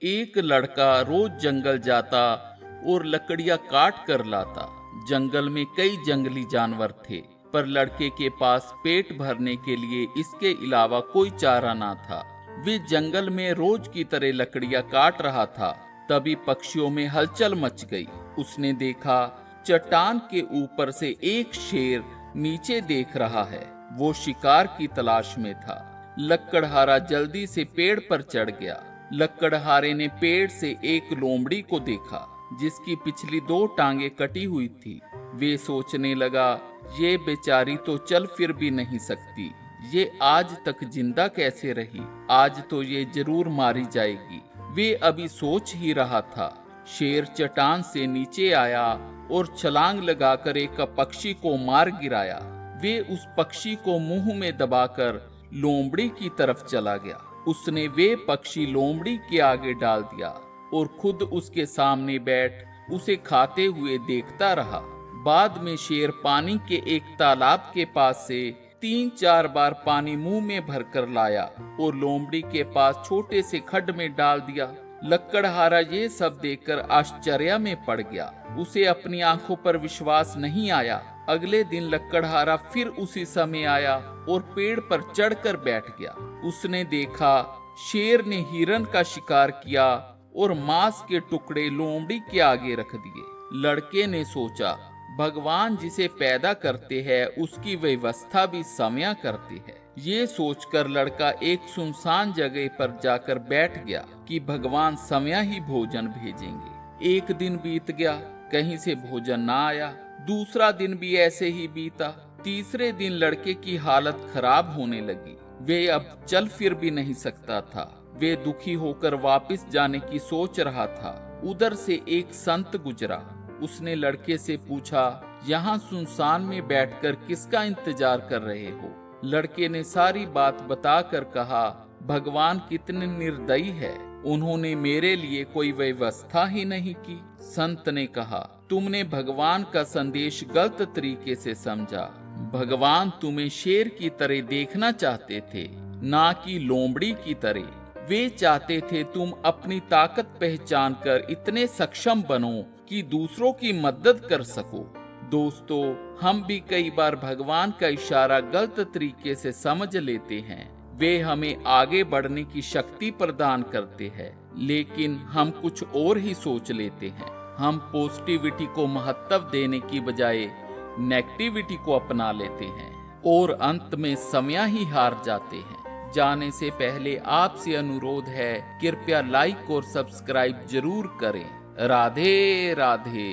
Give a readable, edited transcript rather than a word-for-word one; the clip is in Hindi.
एक लड़का रोज जंगल जाता और लकड़ियां काट कर लाता। जंगल में कई जंगली जानवर थे, पर लड़के के पास पेट भरने के लिए इसके अलावा कोई चारा ना था। वे जंगल में रोज की तरह लकड़ियां काट रहा था, तभी पक्षियों में हलचल मच गई। उसने देखा चट्टान के ऊपर से एक शेर नीचे देख रहा है। वो शिकार की तलाश में था। लकड़हारा जल्दी से पेड़ पर चढ़ गया। लकड़हारे ने पेड़ से एक लोमड़ी को देखा जिसकी पिछली 2 टांगे कटी हुई थी। वे सोचने लगा, ये बेचारी तो चल फिर भी नहीं सकती, ये आज तक जिंदा कैसे रही? आज तो ये जरूर मारी जाएगी। वे अभी सोच ही रहा था, शेर चट्टान से नीचे आया और छलांग लगाकर एक पक्षी को मार गिराया। वे उस पक्षी को मुंह में दबाकर लोमड़ी की तरफ चला गया। उसने वे पक्षी लोमड़ी के आगे डाल दिया और खुद उसके सामने बैठ उसे खाते हुए देखता रहा। बाद में शेर पानी के एक तालाब के पास से 3-4 बार पानी मुंह में भरकर लाया और लोमड़ी के पास छोटे से खड्ड में डाल दिया। लकड़हारा ये सब देखकर आश्चर्य में पड़ गया। उसे अपनी आंखों पर विश्वास नहीं आया। अगले दिन लकड़हारा फिर उसी समय आया और पेड़ पर चढ़कर बैठ गया। उसने देखा शेर ने हिरन का शिकार किया और मांस के टुकड़े लोमड़ी के आगे रख दिए। लड़के ने सोचा, भगवान जिसे पैदा करते हैं उसकी व्यवस्था भी समय करते हैं। ये सोचकर लड़का एक सुनसान जगह पर जाकर बैठ गया कि भगवान समय ही भोजन भेजेंगे। एक दिन बीत गया, कहीं से भोजन ना आया। दूसरा दिन भी ऐसे ही बीता। तीसरे दिन लड़के की हालत खराब होने लगी। वे अब चल फिर भी नहीं सकता था। वे दुखी होकर वापस जाने की सोच रहा था। उधर से एक संत गुजरा। उसने लड़के से पूछा, यहाँ सुनसान में बैठकर किसका इंतजार कर रहे हो? लड़के ने सारी बात बताकर कहा, भगवान कितने निर्दयी है, उन्होंने मेरे लिए कोई व्यवस्था ही नहीं की। संत ने कहा, तुमने भगवान का संदेश गलत तरीके से समझा। भगवान तुम्हें शेर की तरह देखना चाहते थे, ना कि लोमड़ी की तरह। वे चाहते थे तुम अपनी ताकत पहचान कर इतने सक्षम बनो कि दूसरों की मदद कर सको। दोस्तों, हम भी कई बार भगवान का इशारा गलत तरीके से समझ लेते हैं। वे हमें आगे बढ़ने की शक्ति प्रदान करते हैं, लेकिन हम कुछ और ही सोच लेते हैं। हम पॉजिटिविटी को महत्व देने की बजाय नेगेटिविटी को अपना लेते हैं और अंत में समय ही हार जाते हैं। जाने से पहले आपसे अनुरोध है, कृपया लाइक और सब्सक्राइब जरूर करें। राधे राधे।